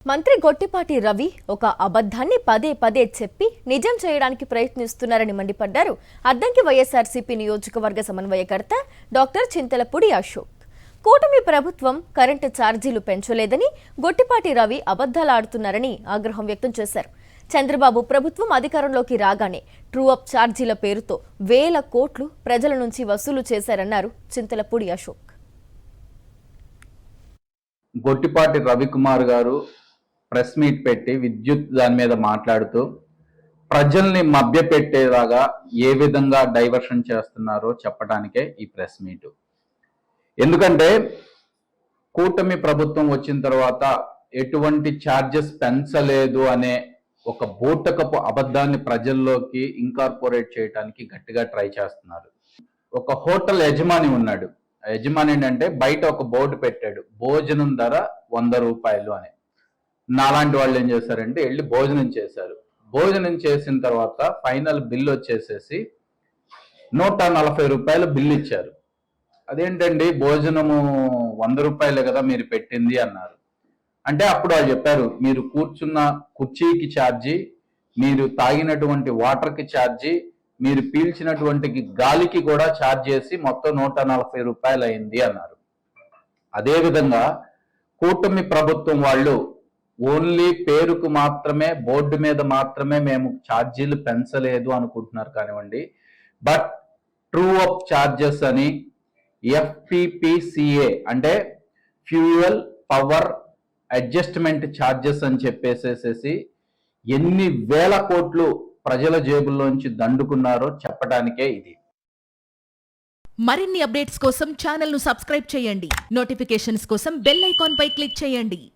మంత్రి గొట్టిపాటి రవి ఒక అబద్ధాన్ని పదే పదే చెప్పి నిజం చేయడానికి ప్రయత్నిస్తున్నారని మండిపడ్డారు అద్దంకి వైఎస్ఆర్సీపీ నియోజకవర్గ సమన్వయకర్త డాక్టర్ చింతలపూడి అశోక్. కూటమి ప్రభుత్వం కరెంటు ఛార్జీలు పెంచలేదని గొట్టిపాటి రవి అబద్ధాలాడుతున్నారని ఆగ్రహం వ్యక్తం చేశారు. చంద్రబాబు ప్రభుత్వం అధికారంలోకి రాగానే ట్రూ అప్ ఛార్జీల పేరుతో వేల కోట్లు ప్రజల నుంచి వసూలు చేశారన్నారు చింతలపూడి అశోక్. గొట్టిపాటి రవికుమార్ గారు ప్రెస్ మీట్ పెట్టి విద్యుత్ దాని మీద మాట్లాడుతూ ప్రజల్ని మభ్యపెట్టేలాగా ఏ విధంగా డైవర్షన్ చేస్తున్నారో చెప్పడానికే ఈ ప్రెస్ మీట్. ఎందుకంటే కూటమి ప్రభుత్వం వచ్చిన తర్వాత ఎటువంటి ఛార్జెస్ పెంచలేదు అనే ఒక బూటకపు అబద్ధాన్ని ప్రజల్లోకి ఇంకార్పొరేట్ చేయడానికి గట్టిగా ట్రై చేస్తున్నారు. ఒక హోటల్ యజమాని ఉన్నాడు. యజమాని ఏంటంటే బయట ఒక బోర్డు పెట్టాడు, భోజనం ధర 100 రూపాయలు అని. నాలాంటి వాళ్ళు ఏం చేశారంటే వెళ్ళి భోజనం చేశారు. భోజనం చేసిన తర్వాత ఫైనల్ బిల్ వచ్చేసేసి 140 రూపాయలు బిల్ ఇచ్చారు. అదేంటండి భోజనము 100 రూపాయలే కదా మీరు పెట్టింది అన్నారు. అంటే అప్పుడు వాళ్ళు చెప్పారు, మీరు కూర్చున్న కుర్చీకి ఛార్జీ, మీరు తాగినటువంటి వాటర్కి ఛార్జీ, మీరు పీల్చినటువంటి గాలికి కూడా ఛార్జ్ చేసి మొత్తం 140 రూపాయలు అయింది అన్నారు. అదేవిధంగా కూటమి ప్రభుత్వం వాళ్ళు ఓన్లీ పేరుకు మాత్రమే, బోర్డు మీద మాత్రమే మేము ఛార్జీలు పెంచలేదు అనుకుంటున్నారు కానివ్వండి, బట్ ట్రూ అప్ ఛార్జెస్ అని FPPCA అంటే ఫ్యూయల్ పవర్ అడ్జస్ట్మెంట్ ఛార్జెస్ అని చెప్పేసేసి ఎన్ని వేల కోట్లు ప్రజల జేబుల్లోంచి దండుకున్నారో చెప్పడానికే ఇది. మరిన్ని అప్డేట్స్ కోసం ఛానల్ ను సబ్స్క్రైబ్ చేయండి. నోటిఫికేషన్స్ కోసం బెల్ ఐకాన్ పై క్లిక్ చేయండి.